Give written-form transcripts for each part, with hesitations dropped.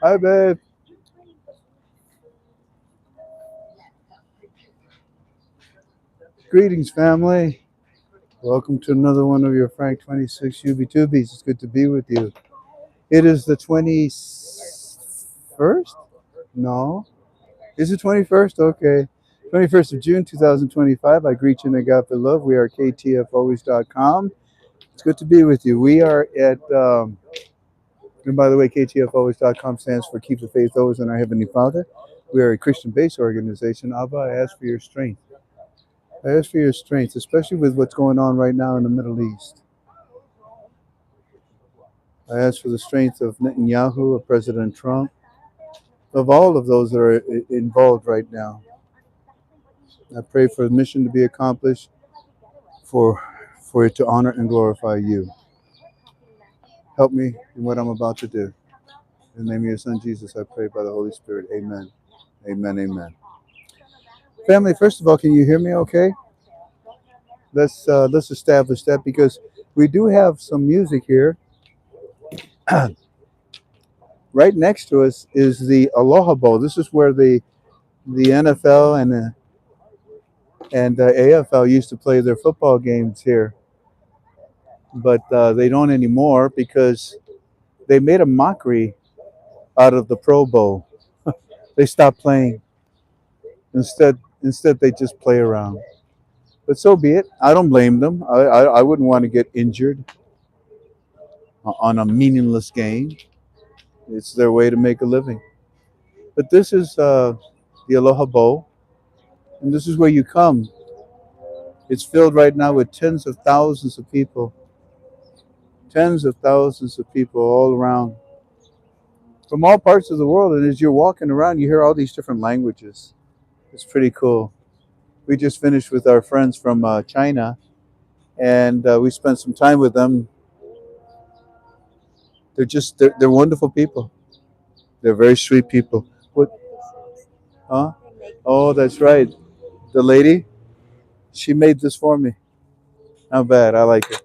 Hi, babe. Greetings, family. Welcome to another one of your Frank 26 UB2Bs. It's good to be with you. It is the 21st? No. Is it 21st? Okay. 21st of June, 2025. I greet you in agape love. We are ktfalways.com. It's good to be with you. We are at, and by the way, ktfalways.com stands for Keep the Faith Always in Our Heavenly Father. We are a Christian based organization. Abba, I ask for your strength. I ask for your strength, especially with what's going on right now in the Middle East. I ask for the strength of Netanyahu, of President Trump, of all of those that are involved right now. I pray for the mission to be accomplished, for it to honor and glorify you. Help me in what I'm about to do. In the name of your Son Jesus, I pray by the Holy Spirit. Amen. Amen. Amen. Family, first of all, can you hear me okay? Let's establish that because we do have some music here. Right next to us is the Aloha Bowl. This is where the NFL and AFL used to play their football games here, but they don't anymore because they made a mockery out of the Pro Bowl. They stopped playing. Instead, they just play around. But so be it. I don't blame them. I wouldn't want to get injured on a meaningless game. It's their way to make a living. But this is the Aloha Bowl, and this is where you come. It's filled right now with tens of thousands of people all around from all parts of the world. And as you're walking around, you hear all these different languages. It's pretty cool. We just finished with our friends from China, and we spent some time with them. They're wonderful people. They're very sweet people. What? Huh? Oh, that's right. The lady, she made this for me. Not bad. I like it.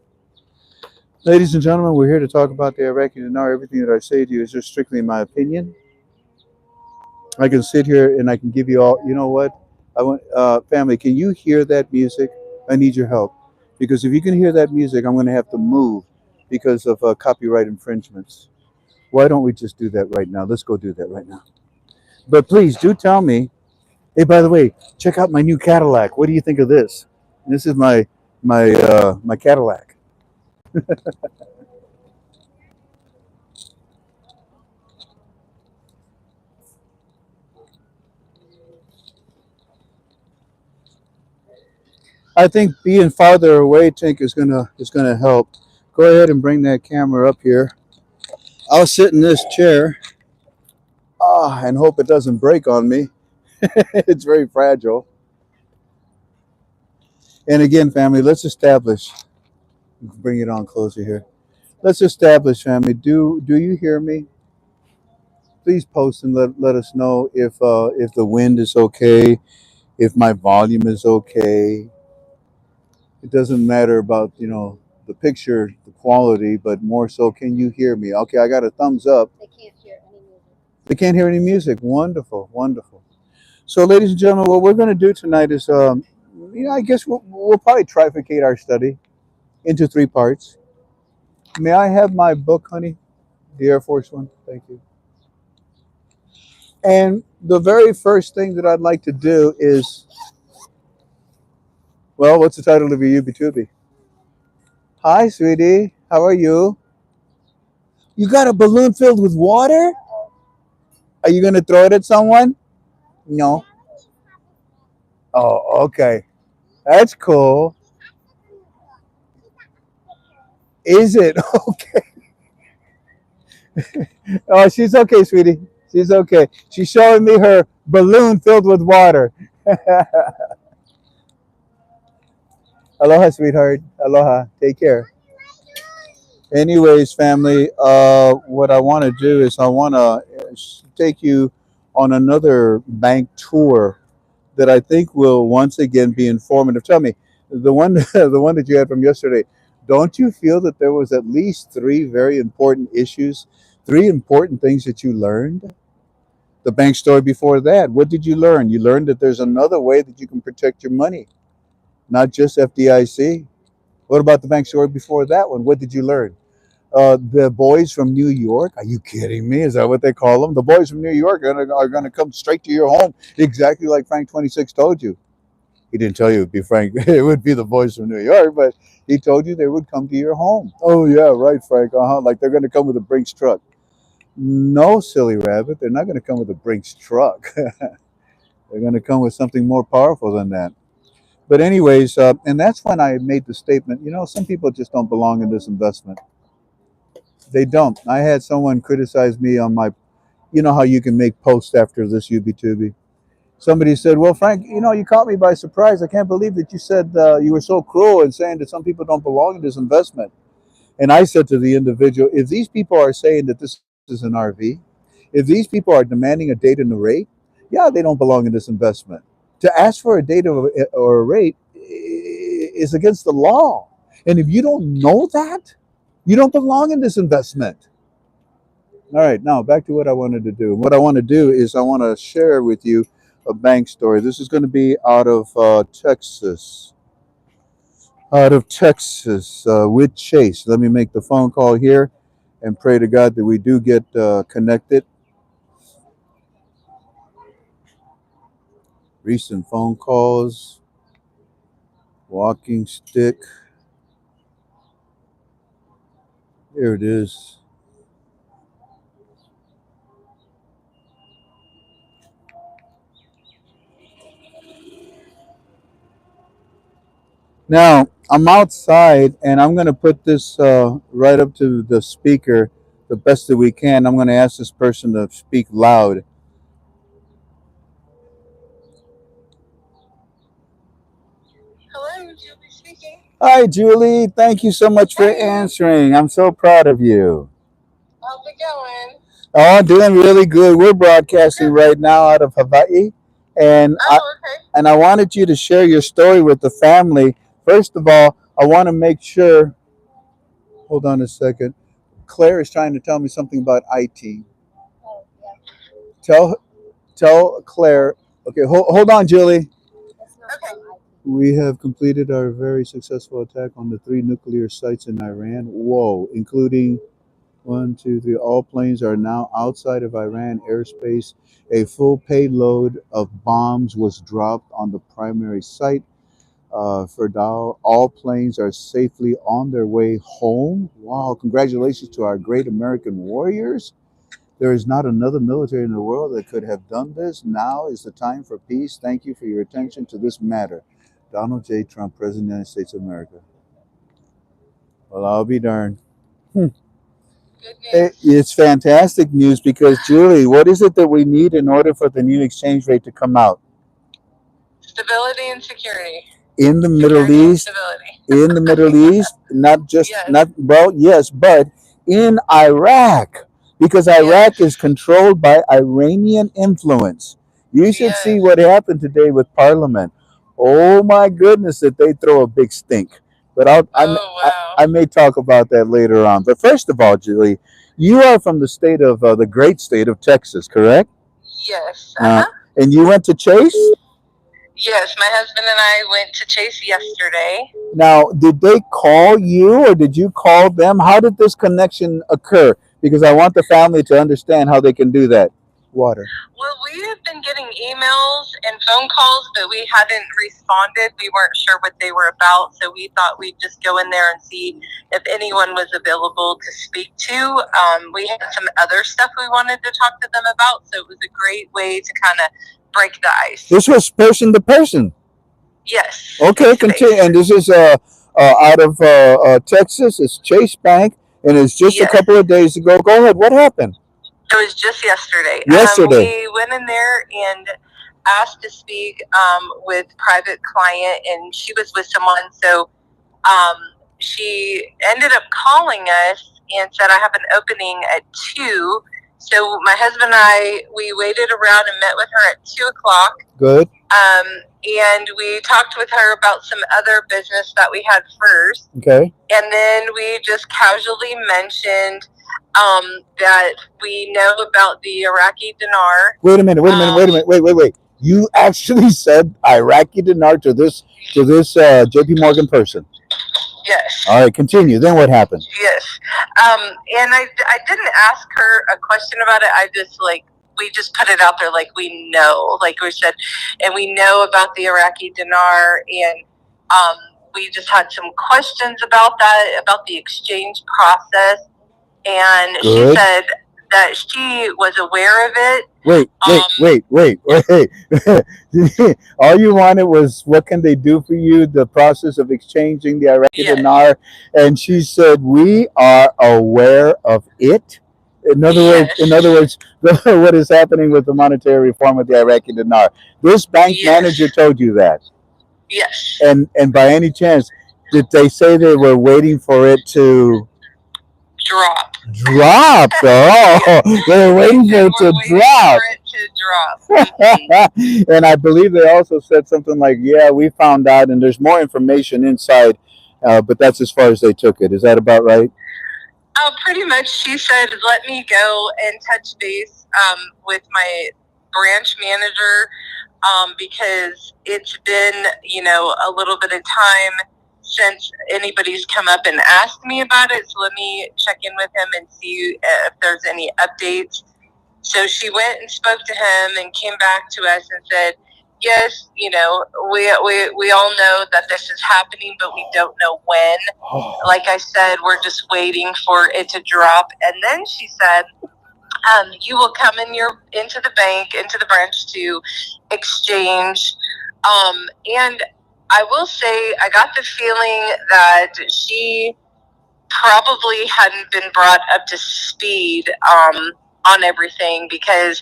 Ladies and gentlemen, we're here to talk about the Iraqi dinar. Everything that I say to you is just strictly my opinion. I can sit here and I can give you all. You know what? I want family. Can you hear that music? I need your help because if you can hear that music, I'm going to have to move because of copyright infringements. Why don't we just do that right now? Let's go do that right now. But please do tell me. Hey, by the way, check out my new Cadillac. What do you think of this? This is my Cadillac. I think being farther away, Tink, is gonna help. Go ahead and bring that camera up here. I'll sit in this chair and hope it doesn't break on me. It's very fragile. And again, family, let's establish. Bring it on closer here. Let's establish, family. Do you hear me? Please post and let us know if the wind is okay, if my volume is okay. It doesn't matter about the picture, the quality, but more so, can you hear me? Okay, I got a thumbs up. They can't hear any music. Wonderful, wonderful. So, ladies and gentlemen, what we're going to do tonight is, I guess we'll probably trifurcate our study into three parts. May I have my book, honey? The Air Force one. Thank you. And the very first thing that I'd like to do is, well, what's the title of your UB2B? Hi, sweetie. How are you? You got a balloon filled with water? Are you going to throw it at someone? No. Oh, okay. That's cool. Is it? Okay. Oh, she's okay, sweetie. She's okay. She's showing me her balloon filled with water. Aloha, sweetheart. Aloha. Take care. Anyways, family, what I want to do is I want to take you on another bank tour that I think will once again be informative. Tell me, the one the one that you had from yesterday, don't you feel that there was at least three very important issues Three important things that you learned. The bank story before that, what did you learn? You learned that there's another way that you can protect your money, not just FDIC. What about the bank story before that one? What did you learn? The boys from New York. Are you kidding me? Is that what they call them? The boys from New York are gonna come straight to your home, exactly like Frank 26 told you. He didn't tell you it would be Frank. It would be the boys from New York, but he told you they would come to your home. Oh yeah, right, Frank. Like they're gonna come with a Brinks truck. No, silly rabbit. They're not gonna come with a Brinks truck. They're gonna come with something more powerful than that. But anyways, and that's when I made the statement. Some people just don't belong in this investment. They don't. I had someone criticize me on my. You know how you can make posts after this UB2B. Somebody said, "Well, Frank, you caught me by surprise. I can't believe that you said you were so cruel in saying that some people don't belong in this investment." And I said to the individual, "If these people are saying that this is an RV, if these people are demanding a date and a rate, yeah, they don't belong in this investment. To ask for a date or a rate is against the law. And if you don't know that, you don't belong in this investment." All right, now back to what I wanted to do. What I want to do is I want to share with you a bank story. This is going to be out of Texas. Out of Texas with Chase. Let me make the phone call here and pray to God that we do get connected. Recent phone calls, walking stick. Here it is. Now, I'm outside and I'm going to put this right up to the speaker the best that we can. I'm going to ask this person to speak loud. Hello, Julie speaking. Hi, Julie. Thank you so much for Hey, answering. I'm so proud of you. how's it going? Oh, doing really good. We're broadcasting Good. right now out of Hawaii, and I Oh, okay. and I wanted you to share your story with the family. First of all, I want to make sure. Hold on a second. Claire is trying to tell me something about IT. Oh, yeah. Tell tell Claire. Okay, hold on, Julie. Okay. We have completed our very successful attack on the three nuclear sites in Iran. Whoa, including one, two, three. All planes are now outside of Iran airspace. A full payload of bombs was dropped on the primary site. For Dow, all planes are safely on their way home. Wow, congratulations to our great American warriors. There is not another military in the world that could have done this. Now is the time for peace. Thank you for your attention to this matter. Donald J. Trump, President of the United States of America. Well, I'll be darned. Good news. It's fantastic news because, Julie, what is it that we need in order for the new exchange rate to come out? Stability and security. In the Middle Security and East, stability. in the Middle East, not just, Yes. not, well, yes, but in Iraq, because Yes. Iraq is controlled by Iranian influence. You should see Yes. what happened today with Parliament. Oh my goodness, that they throw a big stink. But Oh, wow. I may talk about that later on. But first of all, Julie, you are from the state of the great state of Texas, correct? Yes. Uh, and you went to Chase? Yes, my husband and I went to Chase yesterday. Now, did they call you or did you call them? How did this connection occur? Because I want the family to understand how they can do that. Water. Well, we have been getting emails and phone calls, but we hadn't responded. We weren't sure what they were about, so we thought we'd just go in there and see if anyone was available to speak to. We had some other stuff we wanted to talk to them about, so it was a great way to kind of break the ice. This was person to person. Yes. Okay, face to continue. face. And this is out of Texas. It's Chase Bank, and it's just a Yes. couple of days ago. Go ahead. What happened? It was just yesterday. Yesterday. We went in there and asked to speak with private client, and she was with someone. So she ended up calling us and said, "I have an opening at 2." So my husband and I, we waited around and met with her at 2:00. Good. And we talked with her about some other business that we had first. Okay. And then we just casually mentioned that we know about the Iraqi dinar. Wait a minute. Wait. You actually said Iraqi dinar to this J.P. Morgan person. Yes. All right, continue. Then what happened? Yes. And I didn't ask her a question about it. I just we just put it out there like we know, like we said, and we know about the Iraqi dinar, and we just had some questions about that, about the exchange process, and Good. she said that she was aware of it. Wait. All you wanted was what can they do for you? The process of exchanging the Iraqi dinar, and she said we are aware of it. In other words, what is happening with the monetary reform of the Iraqi dinar? This bank manager told you that. Yes. And by any chance, did they say they were waiting for it to drop? Oh, they were waiting for it to drop. And I believe they also said something like, "Yeah, we found out, and there's more information inside, but that's as far as they took it." Is that about right? Pretty much. She said, "Let me go and touch base with my branch manager because it's been, a little bit of time since anybody's come up and asked me about it. So let me check in with him and see if there's any updates." So she went and spoke to him and came back to us and said, "Yes, we all know that this is happening, but we don't know when. Like I said, we're just waiting for it to drop." And then she said, "You will come into the bank, into the branch to exchange." And I will say, I got the feeling that she probably hadn't been brought up to speed on everything, because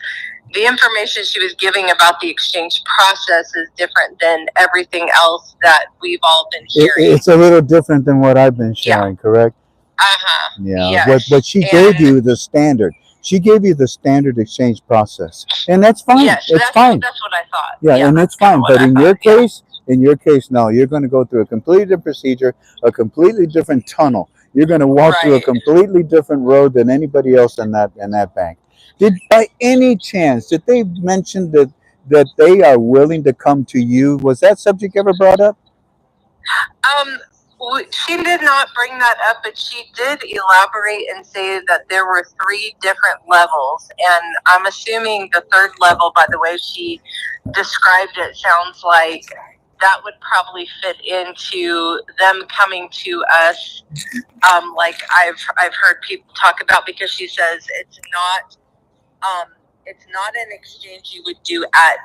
the information she was giving about the exchange process is different than everything else that we've all been hearing. It's a little different than what I've been sharing, correct? Yeah. Yes. But she gave you the standard. She gave you the standard exchange process, and that's fine. Yes, it's fine. That's what I thought. Yeah, and it's fine. But in your case, no, you're going to go through a completely different procedure, a completely different tunnel. You're going to walk through a completely different road than anybody else in that bank. Did by any chance did they mention that they are willing to come to you? Was that subject ever brought up? She did not bring that up, but she did elaborate and say that there were 3 different levels. And I'm assuming the third level, by the way she described it, sounds like that would probably fit into them coming to us, like I've heard people talk about, because she says it's not an exchange you would do at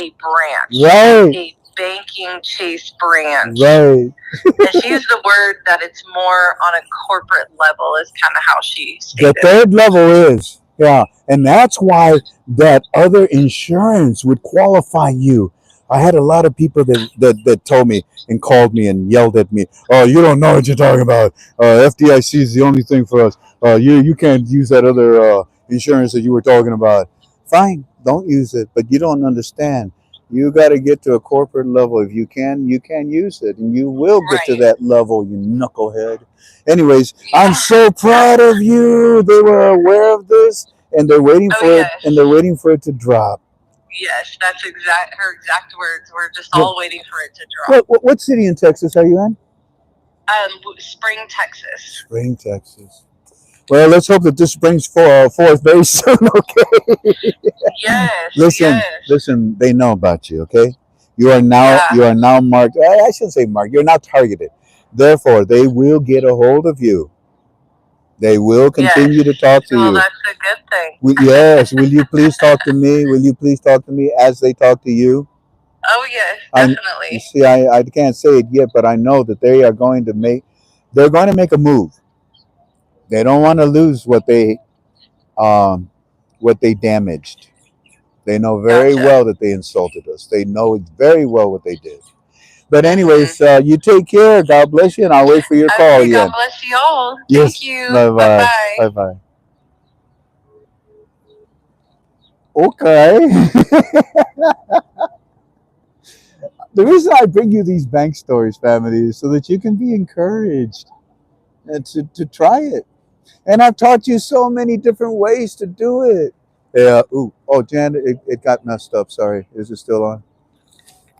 a branch, right? A banking Chase branch, right? And she used the word that it's more on a corporate level, is kind of how she stated. The third level is, yeah, and that's why that other insurance would qualify you. I had a lot of people that told me and called me and yelled at me. "Oh, you don't know what you're talking about. FDIC is the only thing for us. You can't use that other insurance that you were talking about." Fine, don't use it, but you don't understand. You got to get to a corporate level. If you can use it, and you will get to that level, you knucklehead. Anyways, I'm so proud of you. They were aware of this, and they're waiting for it, and they're waiting for it to drop. Yes, that's her exact words. We're just all waiting for it to drop. What city in Texas are you in? Spring, Texas. Spring, Texas. Well, let's hope that this springs forth very soon. Okay. Yes. Listen. They know about you. Okay. You are now marked. I shouldn't say marked. You're now targeted. Therefore, they will get a hold of you. They will continue to talk to you. Well, that's a good thing. Yes. Will you please talk to me? Will you please talk to me as they talk to you? Oh yes, definitely. You see, I can't say it yet, but I know that they are going to make. They're going to make a move. They don't want to lose what they damaged. They know very well that they insulted us. They know very well what they did. But anyways, you take care. God bless you, and I'll wait for your call again. God bless you all. Yes. Thank you. Bye bye. Bye bye. Okay. The reason I bring you these bank stories, family, is so that you can be encouraged and to try it. And I've taught you so many different ways to do it. Yeah. Ooh. Oh, Jan, it got messed up. Sorry. Is it still on?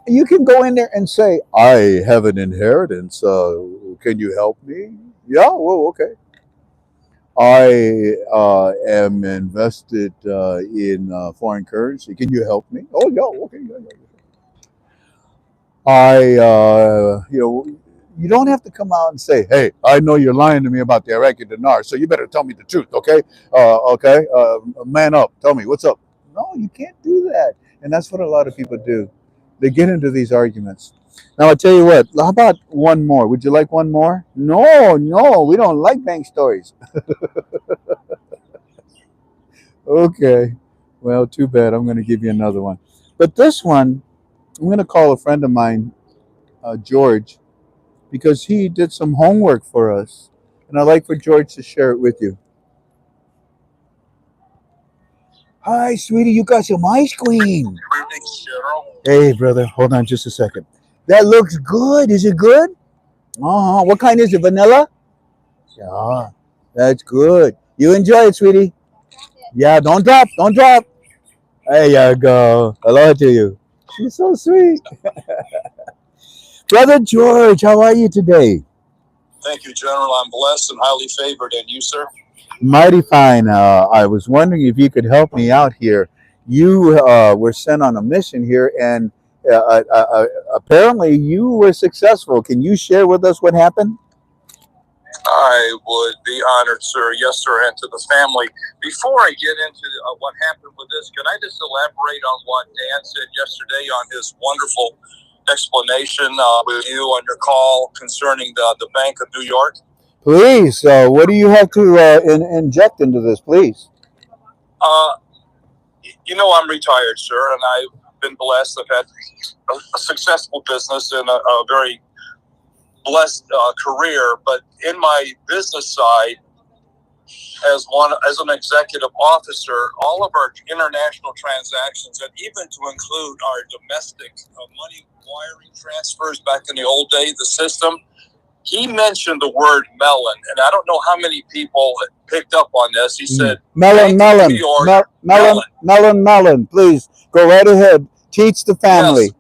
You can go in there and say, I have an inheritance. Can you help me? Yeah. Well, okay. I am invested in foreign currency. Can you help me? Oh, yeah. Okay. Yeah, yeah, yeah. You don't have to come out and say, "Hey, I know you're lying to me about the Iraqi dinar, so you better tell me the truth, okay? Okay, man up, tell me what's up." No, you can't do that, and that's what a lot of people do. They get into these arguments. Now I tell you what. How about one more? Would you like one more? No, no, we don't like bank stories. Okay, well, too bad. I'm going to give you another one, but this one I'm going to call a friend of mine, George, because he did some homework for us. And I'd like for George to share it with you. Hi, sweetie, you got some ice cream. Hey, brother, hold on just a second. That looks good. Is it good? Uh-huh. What kind is it? Vanilla? Yeah, that's good. You enjoy it, sweetie. Yeah, don't drop. Don't drop. There you go. Aloha to you. She's so sweet. Brother George, how are you today? Thank you, General. I'm blessed and highly favored. And you, sir? Mighty fine. I was wondering if you could help me out here. You were sent on a mission here, and apparently you were successful. Can you share with us what happened? I would be honored, sir. Yes, sir, and to the family. Before I get into what happened with this, can I just elaborate on what Dan said yesterday on his wonderful explanation with you on your call concerning the Bank of New York? Please, what do you have to inject into this, please? Uh, I'm retired, sir, and I've been blessed. I've had a successful business and a very blessed career, but in my business side, as an executive officer, all of our international transactions, and even to include our domestic money wiring transfers back in the old days, the system. He mentioned the word melon, and I don't know how many people picked up on this. He said, melon, melon, melon. Please go right ahead. Teach the family. Yes.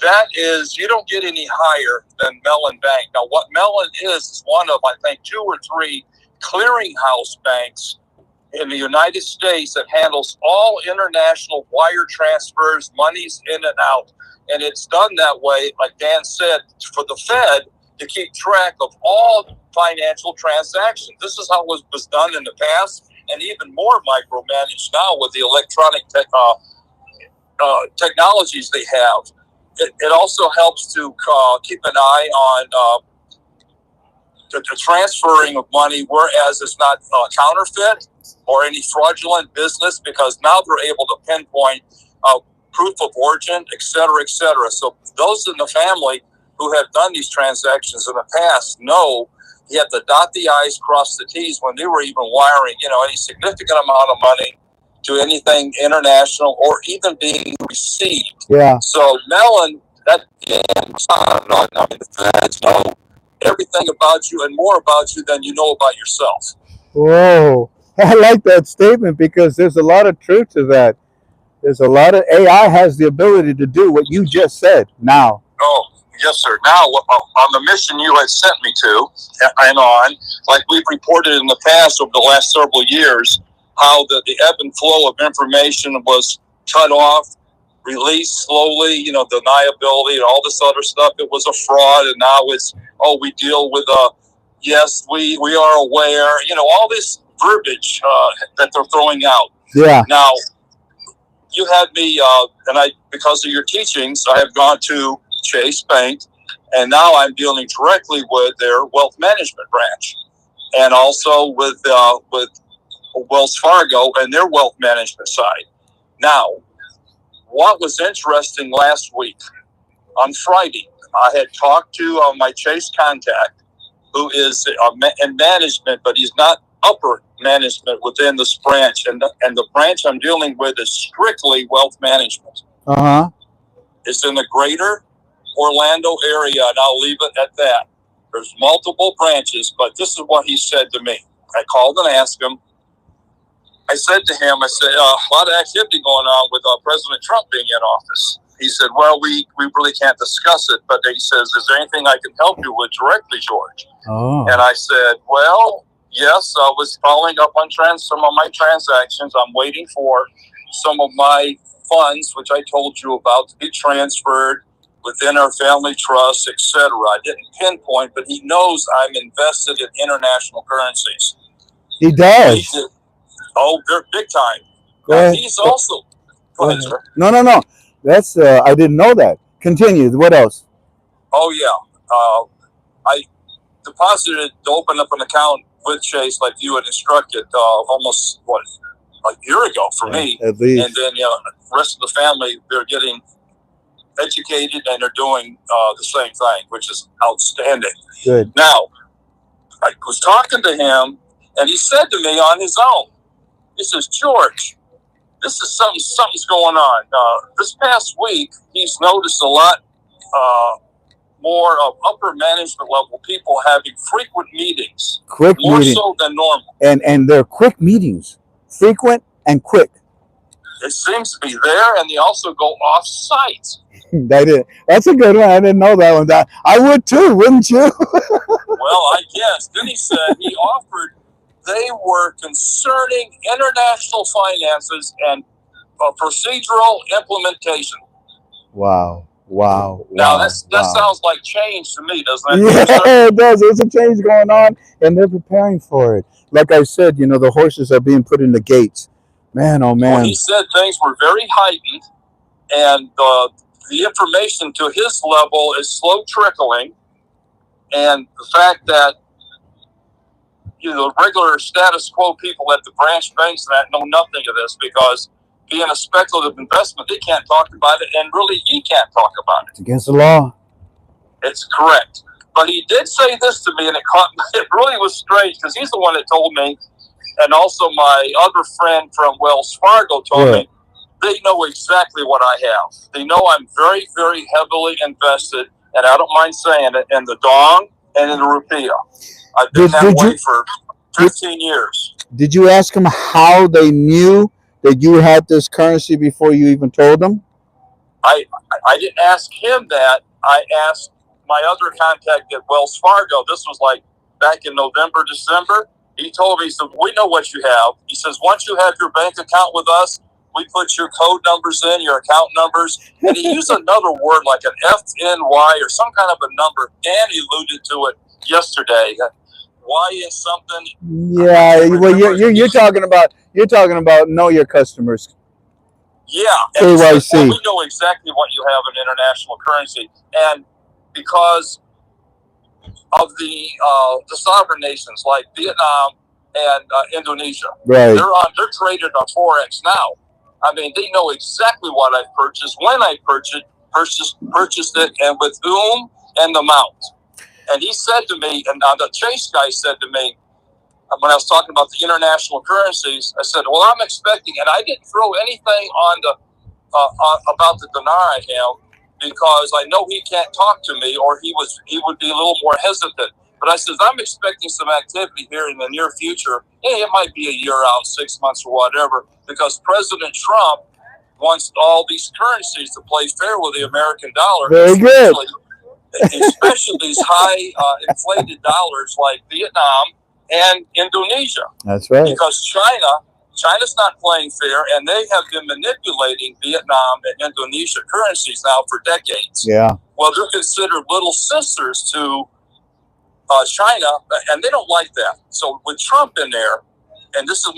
That is, you don't get any higher than Mellon Bank. Now, what Mellon is one of, I think, 2 or 3 clearinghouse banks in the United States that handles all international wire transfers, monies in and out. And it's done that way, like Dan said, for the Fed to keep track of all financial transactions. This is how it was done in the past, and even more micromanaged now with the electronic technologies they have. It also helps to keep an eye on the transferring of money, whereas it's not counterfeit or any fraudulent business, because now they're able to pinpoint proof of origin, et cetera, et cetera. So those in the family who have done these transactions in the past know you have to dot the I's, cross the T's when they were even wiring, any significant amount of money to anything international or even being received. Yeah. So Mellon, that the feds know everything about you and more about you than you know about yourself. Whoa. I like that statement because there's a lot of truth to that. There's a lot of AI has the ability to do what you just said now. Oh, yes, sir. Now, on the mission you had sent me to and on, like we've reported in the past over the last several years, how the ebb and flow of information was cut off, released slowly, deniability and all this other stuff. It was a fraud, and now it's, we deal with yes, we are aware, all this verbiage that they're throwing out. Yeah. Now, you had me, and because of your teachings, I have gone to Chase Bank, and now I'm dealing directly with their wealth management branch, and also with Wells Fargo and their wealth management side. Now, what was interesting last week, on Friday, I had talked to my Chase contact, who is in management, but he's not upper management within this branch. And the branch I'm dealing with is strictly wealth management. Uh-huh. It's in the greater Orlando area, and I'll leave it at that. There's multiple branches, but this is what he said to me. I called and asked him. I said to him, a lot of activity going on with President Trump being in office. He said, well, we really can't discuss it, but he says, is there anything I can help you with directly, George? Oh. And I said, well, yes, I was following up on some of my transactions. I'm waiting for some of my funds, which I told you about, to be transferred within our family trust, etc. I didn't pinpoint, but he knows I'm invested in international currencies. He does. Oh, they're big time. Go ahead. He's also. Go ahead, sir. No. That's I didn't know that. Continue. What else? Oh yeah. I deposited to open up an account with Chase, like you had instructed, almost a year ago for me. At least. And then the rest of the family, they're getting educated and they're doing the same thing, which is outstanding. Good. Now, I was talking to him, and he said to me on his own, he says, George, this is something's going on. This past week, he's noticed a lot more of upper management level people having frequent meetings. More so than normal. And they're quick meetings. Frequent and quick. It seems to be there, and they also go off site. That's a good one. I didn't know that one. I would too, wouldn't you? Well, I guess. Then he said he offered they were concerning international finances and procedural implementation. Wow. Now, that sounds like change to me, doesn't it? Yeah, it does. There's a change going on, and they're preparing for it. Like I said, the horses are being put in the gates. Man, oh man. Well, he said things were very heightened, and the information to his level is slow trickling, and the fact that the regular status quo people at the branch banks that know nothing of this, because being a speculative investment, they can't talk about it, and really he can't talk about it. It's against the law. It's correct. But he did say this to me, and it really was strange, because he's the one that told me, and also my other friend from Wells Fargo told me, they know exactly what I have. They know I'm very, very heavily invested, and I don't mind saying it, in the dong and in the rupiah. I've been that way for 15 years. Did you ask them how they knew that you had this currency before you even told them? I didn't ask him that. I asked my other contact at Wells Fargo. This was like back in November, December. He told me, he said, we know what you have. He says, once you have your bank account with us, we put your code numbers in, your account numbers. And he used another word like an FNY or some kind of a number. Dan alluded to it yesterday. Why is something? Yeah, well, you're talking about know your customers. Yeah, KYC. Well, we know exactly what you have in international currency, and because of the sovereign nations like Vietnam and Indonesia, right? They're traded on Forex now. I mean, they know exactly what I purchased, when I purchased it, and with whom and the amount. And he said to me, and the Chase guy said to me, when I was talking about the international currencies, I said, well, I'm expecting, and I didn't throw anything on the about the dinar I have, because I know he can't talk to me, or he would be a little more hesitant. But I said, I'm expecting some activity here in the near future. Hey, it might be a year out, 6 months or whatever, because President Trump wants all these currencies to play fair with the American dollar. Very good. Especially these high inflated dollars like Vietnam and Indonesia. That's right. Because China's not playing fair, and they have been manipulating Vietnam and Indonesia currencies now for decades. Yeah. Well, they're considered little sisters to China, and they don't like that. So with Trump in there, and this is in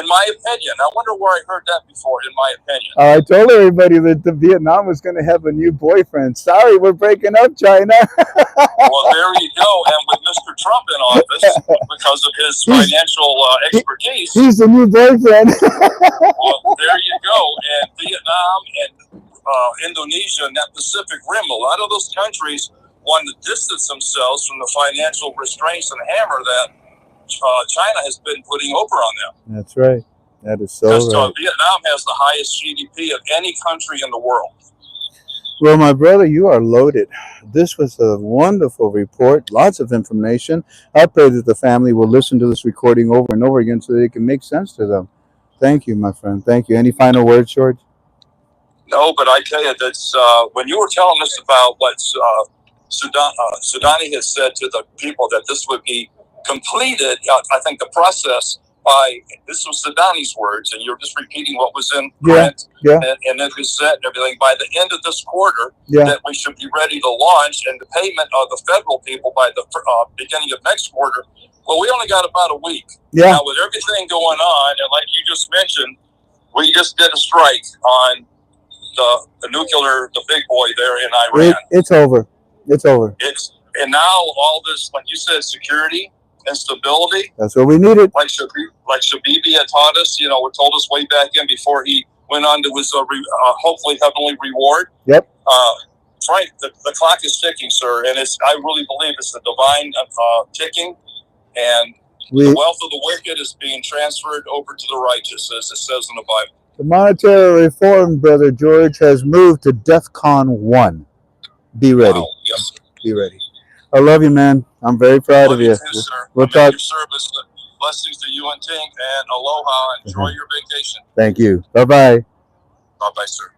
my opinion, I wonder where I heard that before, in my opinion. I told everybody that the Vietnam was going to have a new boyfriend. Sorry, we're breaking up, China. Well, there you go. And with Mr. Trump in office, because of his financial expertise. He's the new boyfriend. Well, there you go. And Vietnam and Indonesia and that Pacific Rim, a lot of those countries want to distance themselves from the financial restraints and hammer that China has been putting over on them. That's right. That is so right. Vietnam has the highest GDP of any country in the world. Well, my brother, you are loaded. This was a wonderful report, lots of information. I pray that the family will listen to this recording over and over again so that it can make sense to them. Thank you, my friend. Thank you. Any final words, George? No, but I tell you, that's when you were telling us about what Sudani has said to the people that this would be completed. I think the process by this was Sudani's words, and you're just repeating what was in print and in Gazette and everything. By the end of this quarter, that we should be ready to launch, and the payment of the federal people by the beginning of next quarter. Well, we only got about a week. Now, with everything going on, and like you just mentioned, we just did a strike on the nuclear, the big boy there in Iran. It's over. It's over. And now all this, like you said, security and stability. That's what we needed. Like Shabibi had taught us, told us way back in before he went on to his hopefully heavenly reward. Yep. Frank, the clock is ticking, sir, and I really believe it's the divine ticking, and the wealth of the wicked is being transferred over to the righteous, as it says in the Bible. The monetary reform, Brother George, has moved to DEFCON 1. Be ready. Wow. Yes, sir. Be ready. I love you, man. I'm very proud of you. Too, sir. We'll talk. Your service. Blessings to you and Tink, and aloha. Enjoy your vacation. Thank you. Bye-bye. Bye-bye, sir.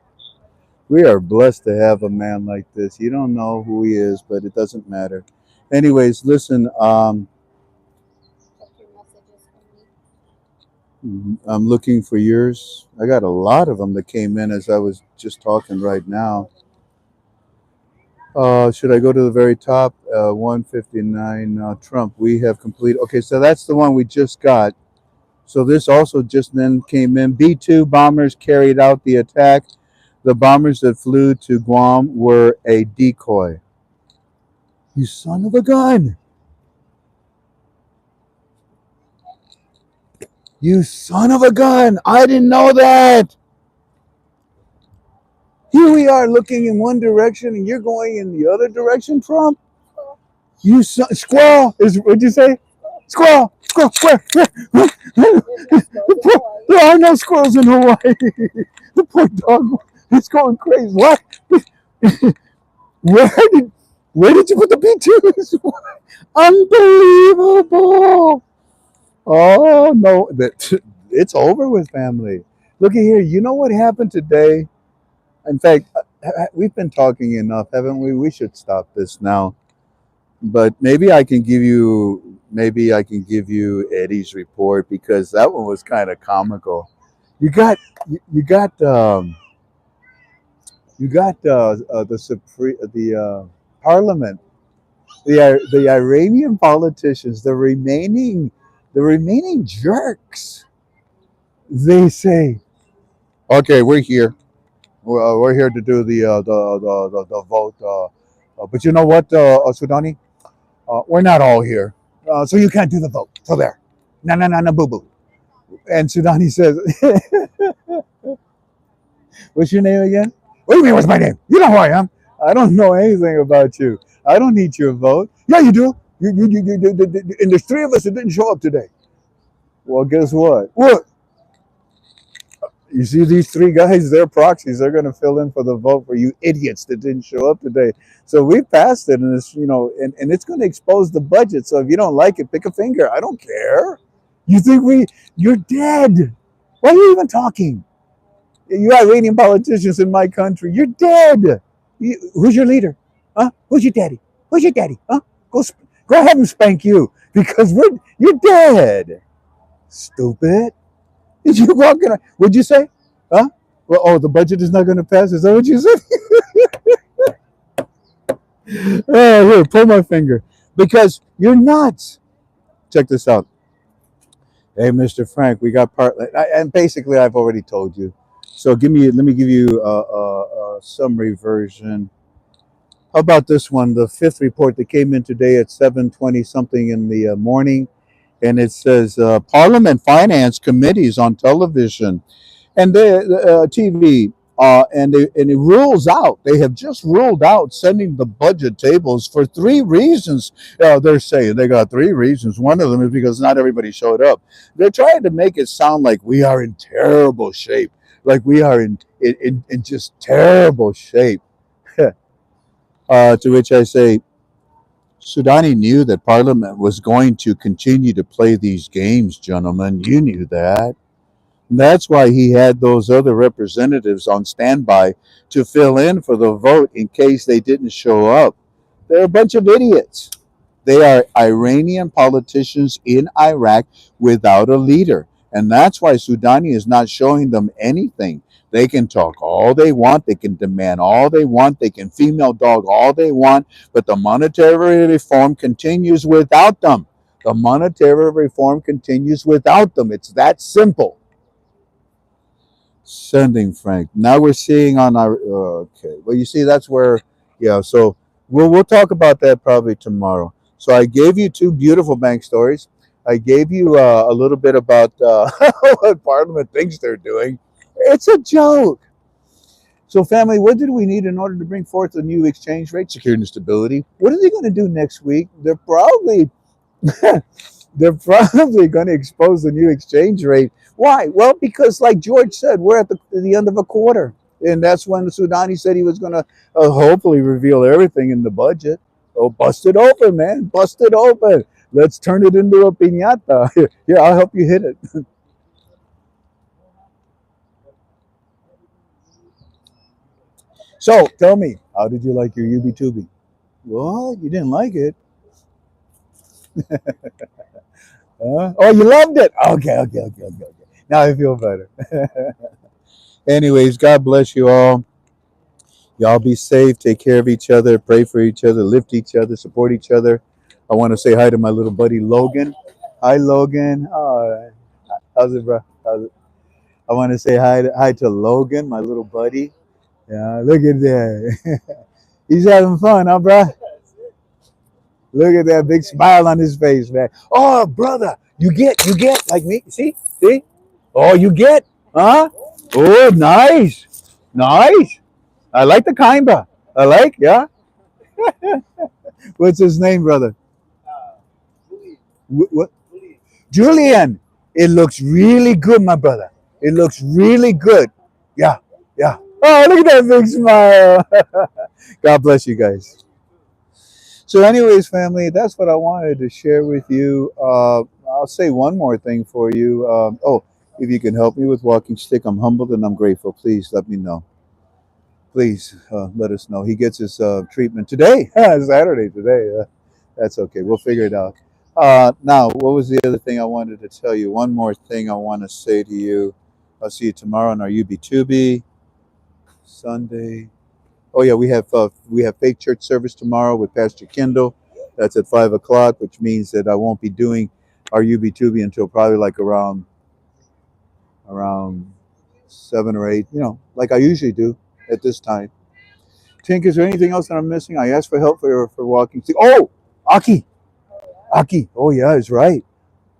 We are blessed to have a man like this. You don't know who he is, but it doesn't matter. Anyways, listen, I'm looking for yours. I got a lot of them that came in as I was just talking right now. Should I go to the very top? 159 Trump. We have completed. Okay, so that's the one we just got. So this also just then came in. B-2 bombers carried out the attack. The bombers that flew to Guam were a decoy. You son of a gun! You son of a gun! I didn't know that! Here we are looking in one direction and you're going in the other direction, Trump? You son... Squirrel! What'd you say? Squirrel! Squirrel! Where? There are no squirrels in Hawaii. The poor dog is going crazy. What? Where did you put the B2s? Unbelievable! Oh no, it's over with, family. Look at here. You know what happened today? In fact, we've been talking enough, haven't we? We should stop this now. But maybe I can give you Eddie's report, because that one was kind of comical. You got the parliament, the Iranian politicians, the remaining jerks. They say, "Okay, we're here. We're here to do the vote. But you know what, Sudani? We're not all here, so you can't do the vote. So there, no, boo boo." And Sudani says, "What's your name again?" "What do you mean, what's my name? You know who I am. I don't know anything about you. I don't need your vote." "Yeah, you do. You, and there's three of us that didn't show up today." "Well, guess what? What? You see these three guys, they're proxies. They're going to fill in for the vote for you idiots that didn't show up today. So we passed it, and it's, and it's going to expose the budget. So if you don't like it, pick a finger. I don't care. You think you're dead. Why are you even talking? You Iranian politicians in my country, you're dead. Who's your leader? Huh? Who's your daddy? Who's your daddy? Huh? Go have him spank you, because you're dead. Stupid. Did you walk in? What'd you say? Huh? Well, the budget is not going to pass. Is that what you said? Oh, here, pull my finger. Because you're nuts. Check this out. Hey, Mr. Frank, we got and basically I've already told you. So let me give you a summary version. How about this one? The fifth report that came in today at 7:20 something in the morning. And it says Parliament Finance Committees on television and the TV, and it rules out. They have just ruled out sending the budget tables for three reasons. They're saying they got three reasons. One of them is because not everybody showed up. They're trying to make it sound like we are in terrible shape, like we are in just terrible shape. To which I say, Sudani knew that Parliament was going to continue to play these games, gentlemen. You knew that. And that's why he had those other representatives on standby to fill in for the vote in case they didn't show up. They're a bunch of idiots. They are Iranian politicians in Iraq without a leader. And that's why Sudani is not showing them anything. They can talk all they want, they can demand all they want, they can female dog all they want, but the monetary reform continues without them. The monetary reform continues without them. It's that simple. Sending Frank. Now we're seeing on our okay. Well, you see, that's where yeah. So we'll talk about that probably tomorrow. So I gave you two beautiful bank stories. I gave you a little bit about what Parliament thinks they're doing. It's a joke. So, family, what did we need in order to bring forth a new exchange rate, security, and stability? What are they going to do next week? They're probably going to expose the new exchange rate. Why? Well, because like George said, we're at the end of a quarter. And that's when Sudani said he was going to hopefully reveal everything in the budget. Oh, bust it open, man. Bust it open. Let's turn it into a piñata. Here, I'll help you hit it. So, tell me, how did you like your UB2B? Well, you didn't like it. Oh, you loved it. Okay. Now I feel better. Anyways, God bless you all. Y'all be safe. Take care of each other. Pray for each other. Lift each other. Support each other. I want to say hi to my little buddy Logan. Hi, Logan. Oh, how's it, bro? How's it? I want to say hi to Logan, my little buddy. Yeah, look at that. He's having fun, huh, bro? Look at that big smile on his face, man. Oh, brother, you get like me. See? Oh, you get, huh? Oh, nice. I like the kinda. I like, yeah. What's his name, brother? What? Julian. It looks really good, my brother. It looks really good. Yeah. Oh, look at that big smile. God bless you guys. So, anyways, family, that's what I wanted to share with you. I'll say one more thing for you. If you can help me with walking stick, I'm humbled and I'm grateful. Please let me know. Please let us know. He gets his treatment today, Saturday today. That's okay. We'll figure it out. Now, what was the other thing I wanted to tell you? One more thing I want to say to you. I'll see you tomorrow on our UB2B Sunday. Oh yeah, we have faith church service tomorrow with Pastor Kendall. That's at 5 o'clock, which means that I won't be doing our UB2B until probably like around 7 or 8. Like I usually do at this time. Tink, is there anything else that I'm missing? I asked for help for walking. Oh, Aki. Oh yeah, it's right.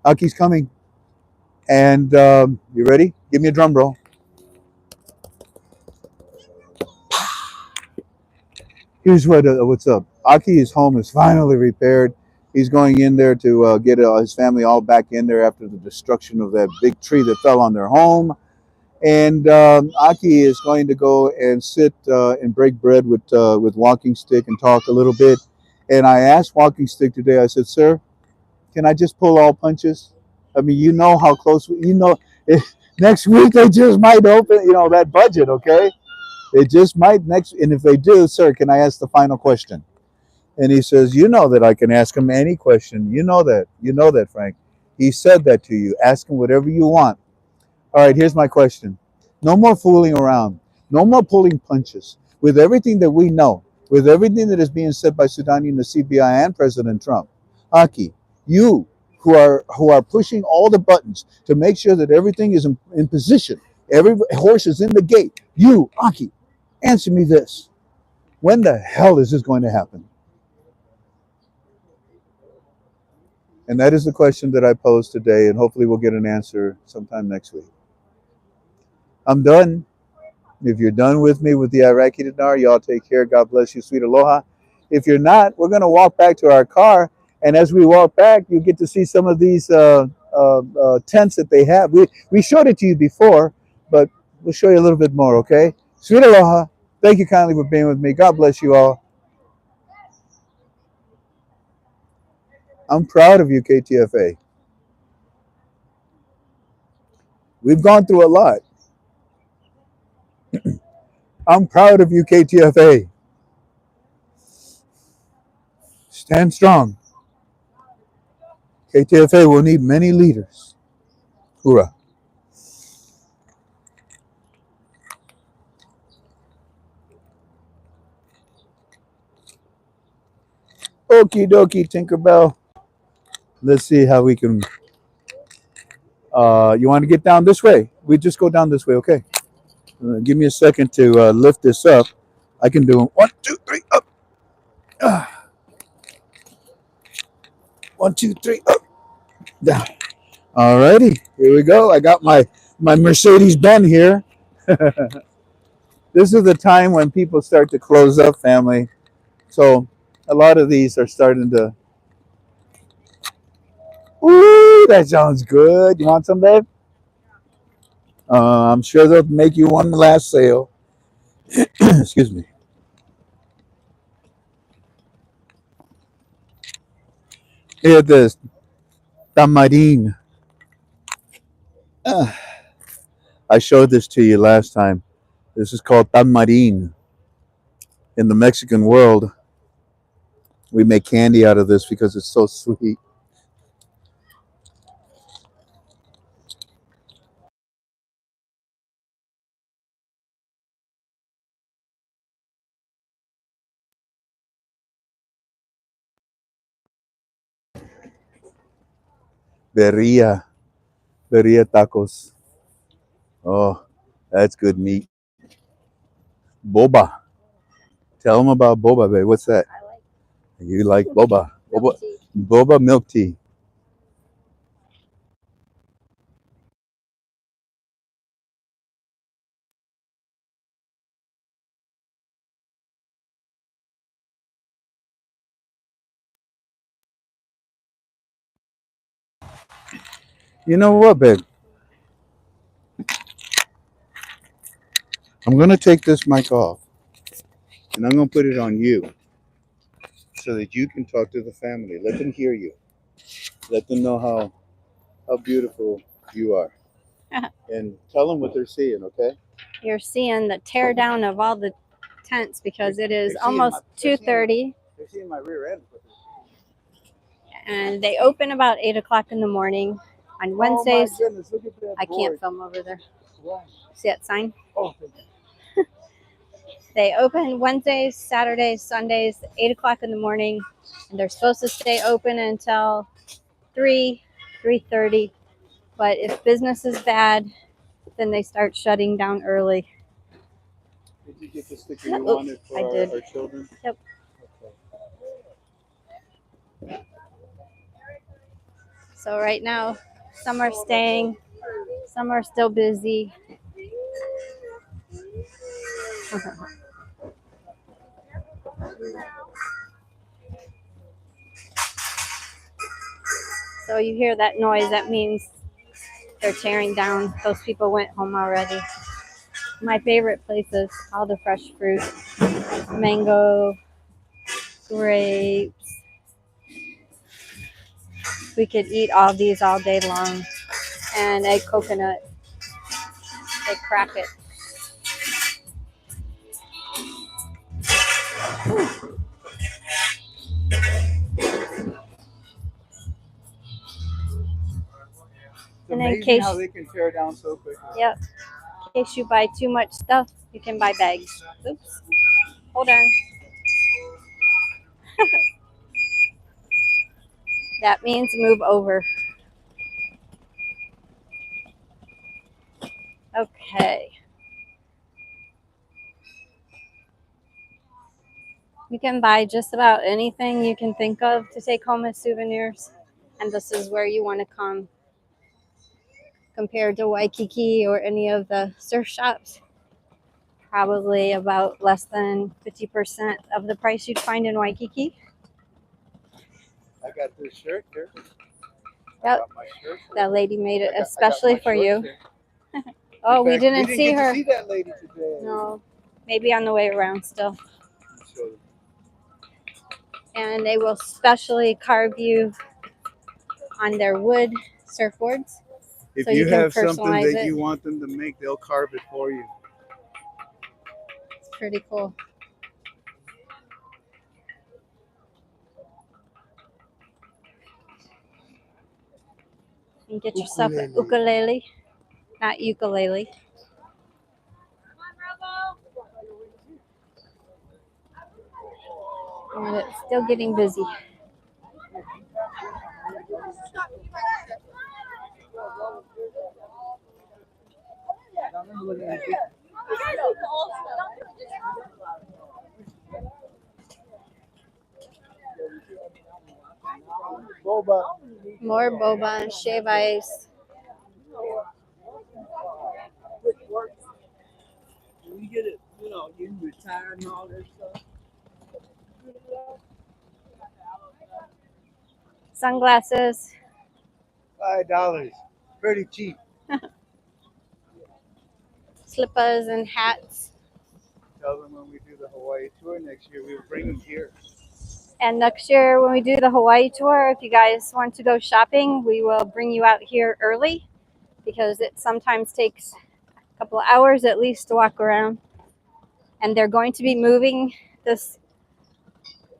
Aki's coming. And you ready? Give me a drum roll. Here's what's up. Aki's home is finally repaired. He's going in there to get his family all back in there after the destruction of that big tree that fell on their home. And Aki is going to go and sit and break bread with Walking Stick and talk a little bit. And I asked Walking Stick today. I said, "Sir, can I just pull all punches? I mean, you know how close. Next week they just might open. That budget. Okay, they just might next. And if they do, sir, can I ask the final question?" And he says, "You know that I can ask him any question. You know that. You know that, Frank. He said that to you. Ask him whatever you want." All right, here's my question. No more fooling around. No more pulling punches. With everything that we know, with everything that is being said by Sudani and the CBI and President Trump, Aki, you who are pushing all the buttons to make sure that everything is in position, every horse is in the gate. You, Aki, answer me this. When the hell is this going to happen? And that is the question that I posed today, and hopefully we'll get an answer sometime next week. I'm done. If you're done with me with the Iraqi dinar, y'all take care. God bless you. Sweet aloha. If you're not, we're going to walk back to our car. And as we walk back, you get to see some of these tents that they have. We showed it to you before, but we'll show you a little bit more, okay? Sweet aloha. Thank you kindly for being with me. God bless you all. I'm proud of you, KTFA. We've gone through a lot. I'm proud of you, KTFA. Stand strong. KTFA will need many leaders. Hoorah. Okie dokie, Tinkerbell. Let's see how we can. You want to get down this way? We just go down this way, okay? Give me a second to lift this up. I can do them. 1, 2, 3, up. Ah, 1, 2, 3, up, down. Alrighty, here we go. I got my Mercedes Benz here. This is the time when people start to close up, family. So a lot of these are starting to. Ooh, that sounds good. You want some, babe? I'm sure they'll make you one last sale. Excuse me. Here, this tamadine. Ah, I showed this to you last time. This is called tamarine. In the Mexican world, we make candy out of this because it's so sweet. Berria, berria tacos. Oh, that's good meat. Boba. Tell them about boba, babe. What's that? You like boba? Boba, boba milk tea. You know what, babe? I'm gonna take this mic off and I'm gonna put it on you so that you can talk to the family. Let them hear you. Let them know how beautiful you are, and tell them what they're seeing. Okay? You're seeing the tear down of all the tents because it is almost 2:30 They're seeing my rear end. and they open about 8 o'clock in the morning on Wednesdays. Oh my goodness! Look at that. I board. can't film over there. Wow. See that sign? Oh, They open Wednesdays, Saturdays, Sundays, 8 o'clock in the morning, and they're supposed to stay open until 3:30. But if business is bad, then they start shutting down early. did you get the sticker you wanted for I did. Our children? Yep. Okay. So right now, some are staying, some are still busy. So you hear that noise, that means they're tearing down. Those people went home already. My favorite places, all the fresh fruit, mango, grapes. We could eat all these all day long. And a coconut. They crack it. It's And in amazing case, how they can tear down so quickly. yep, in case you buy too much stuff, you can buy bags. Oops. Hold on. That means move over. Okay. You can buy just about anything you can think of to take home as souvenirs. And this is where you want to come compared to Waikiki or any of the surf shops. Probably about less than 50% of the price you'd find in Waikiki. I got this shirt here. Yep. That lady made it especially for you. Oh, we didn't see her. See that lady today. No, maybe on the way around still. And they will specially carve you on their wood surfboards. If So you you can have something personalize that it. you want them to make, they'll carve it for you. It's pretty cool. You can get yourself an ukulele, not ukulele. And it's still getting busy. Boba. More boba and shave ice. When you get it, you know, you retire and all that stuff. Sunglasses. $5. Pretty cheap. Slippers and hats. Tell them when we do the Hawaii tour next year, we'll bring them here. And next year, when we do the Hawaii tour, if you guys want to go shopping, we will bring you out here early because it sometimes takes a couple of hours at least to walk around. And they're going to be moving this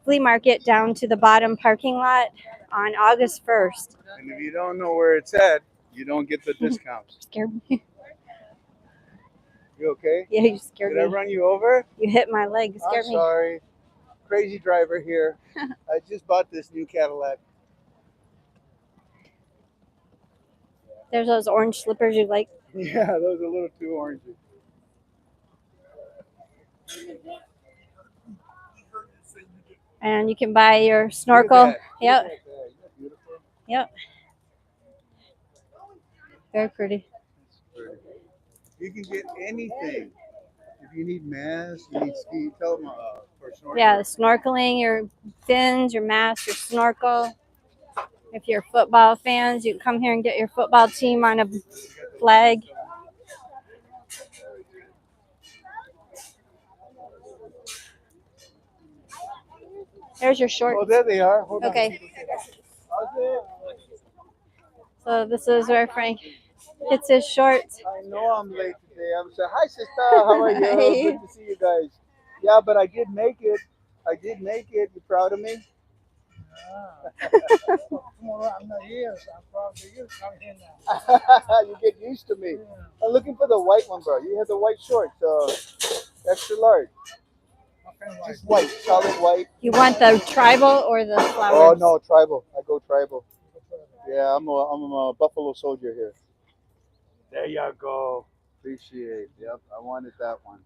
flea market down to the bottom parking lot on August 1st. And if you don't know where it's at, you don't get the discounts. Scared me. You okay? Yeah, you scared Did I me. run you over? You hit my leg. You scared I'm me. sorry. Crazy driver here. I just bought this new Cadillac. There's those orange slippers you like. Yeah, those are a little too orangey. And you can buy your snorkel. Yep. Yep. Very pretty. You can get anything. If you need masks, you need ski, tell them for snorkeling. Yeah, snorkeling, your fins, your mask, your snorkel. If you're football fans, you can come here and get your football team on a flag. There's your shorts. Oh, there they are. Hold on. Okay. So this is where Frank gets his shorts. I know I'm late today. I'm saying, hi, sister. How are you? Hey. Good to see you guys. Yeah, but I did make it. I did make it. You proud of me? I'm not here, so I'm proud of you. I'm here now. You get used to me. Yeah. I'm looking for the white one, bro. You have the white shorts, extra large. Just white, solid white. You want the tribal or the flowers? Oh no, tribal. I go tribal. Yeah, I'm a buffalo soldier here. There you go. Appreciate. Yep, I wanted that one.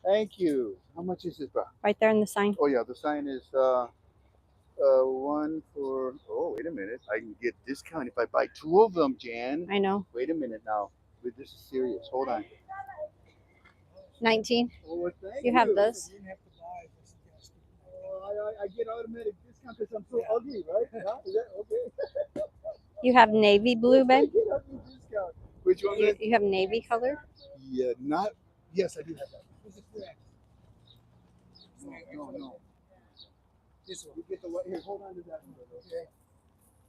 Thank you. How much is this, bro? Right there in the sign. Oh yeah, the sign is one for. Oh wait a minute, I can get discount if I buy two of them, Jan. I know. Wait a minute now. Wait, this is serious. Hold on. 19. Oh, well, thank You have this. I get automatic discount because I'm so ugly, right? Yeah? Is that okay? You have navy blue, babe? Discount. Which one? You have navy color? Yeah, not. Yes, I do have that. No. This one. You get the one. Here, hold on to that one. Okay.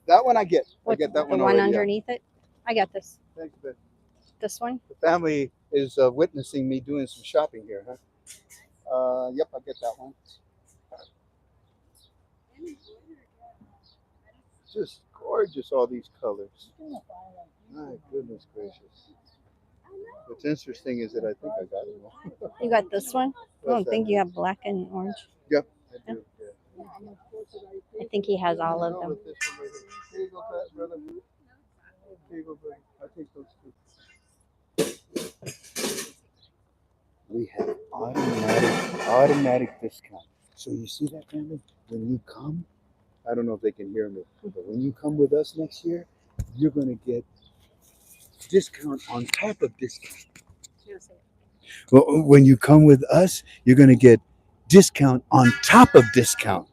That one I get. I get that one. The one already, underneath it? I got this. Thanks, Ben. This one? The family is witnessing me doing some shopping here, huh? Yep, I get that one. Just gorgeous, all these colors. My goodness gracious. What's interesting is that I think I got it all. You got this one? I don't think you have black and orange. Yep, I do. Yeah. I think he has all of them. Here you go, brother. Here you go, buddy. I'll take those two. We have automatic discount. So you see that, family? When you come, I don't know if they can hear me, but when you come with us next year, you're going to get discount on top of discount. Well, when you come with us, you're going to get discount on top of discount.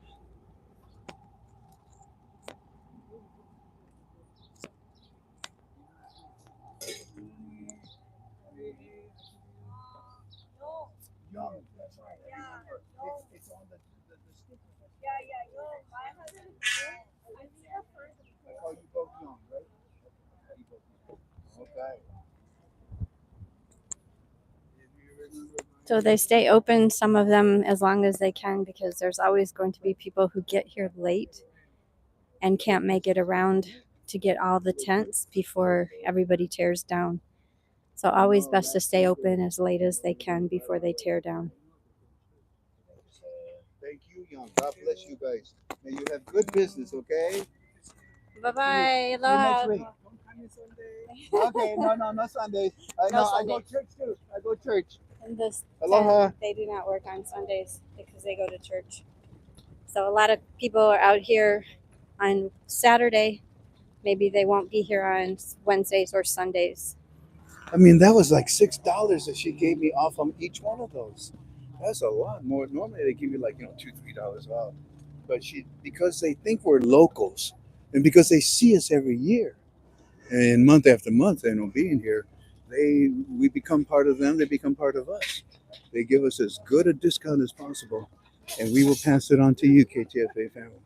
So they stay open, some of them, as long as they can, because there's always going to be people who get here late and can't make it around to get all the tents before everybody tears down. So always best to stay open as late as they can before they tear down. Thank you, Young. God bless you guys. May you have good business, okay? Bye-bye. See you next Aloha. week. Don't come on Sunday. Okay, no, not Sundays. No I go Sundays. church too. I go church. In this Aloha. tent, they do not work on Sundays because they go to church. So a lot of people are out here on Saturday. Maybe they won't be here on Wednesdays or Sundays. I mean, that was like $6 that she gave me off on each one of those. That's a lot more. Normally they give you like, $2, $3 off. But because they think we're locals and because they see us every year and month after month, being here, we become part of them. They become part of us. They give us as good a discount as possible, and we will pass it on to you, KTFA family.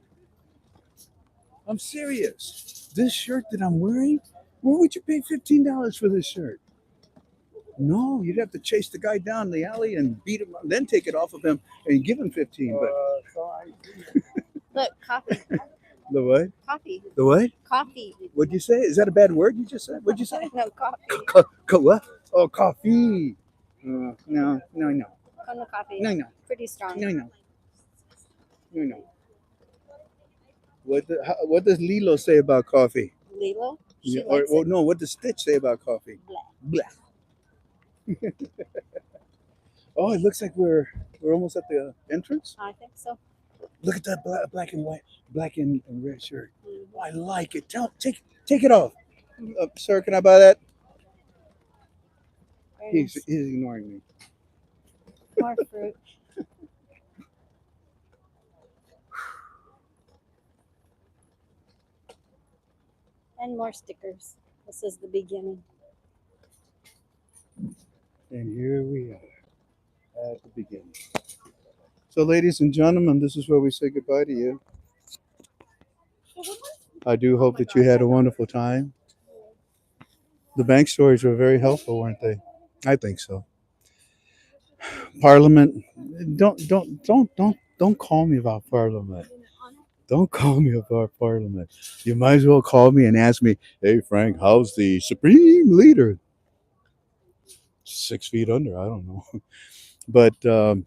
I'm serious. This shirt that I'm wearing, where would you pay $15 for this shirt? No, you'd have to chase the guy down the alley and beat him, then take it off of him and give him 15. Look, coffee. The what? Coffee. The what? Coffee. What'd you say? Is that a bad word you just said? What'd you say? No, coffee. What? Oh, coffee. No. Kono coffee. No. Pretty strong. No. What does Lilo say about coffee? Lilo? Yeah, what does Stitch say about coffee? Blah. Oh, it looks like we're almost at the entrance. I think so. Look at that black and white, black and red shirt. Oh, I like it. Take it off. Sir, can I buy that? He's ignoring me. More fruit. And more stickers. This is the beginning. And here we are at the beginning. So, ladies and gentlemen, this is where we say goodbye to you. I do hope that you had a wonderful time. The bank stories were very helpful, weren't they? I think so. Parliament, don't call me about Parliament. Don't call me about Parliament. You might as well call me and ask me, "Hey Frank, how's the Supreme Leader?" 6 feet under, I don't know. But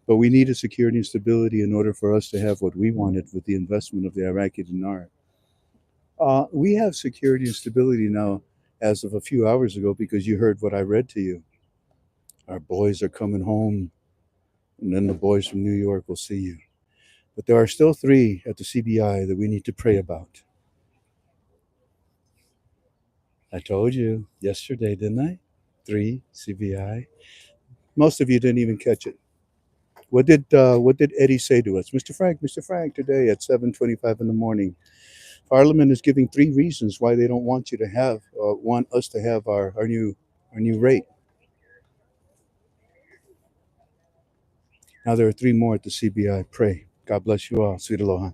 we needed security and stability in order for us to have what we wanted with the investment of the Iraqi dinar. We have security and stability now as of a few hours ago because you heard what I read to you. Our boys are coming home, and then the boys from New York will see you. But there are still 3 at the CBI that we need to pray about. I told you yesterday, didn't I? 3 CBI. Most of you didn't even catch it. What did Eddie say to us? Mr. Frank, today at 7:25 in the morning, Parliament is giving 3 reasons why they don't want you to have, want us to have our new rate. Now there are 3 more at the CBI. Pray. God bless you all. Sweet aloha.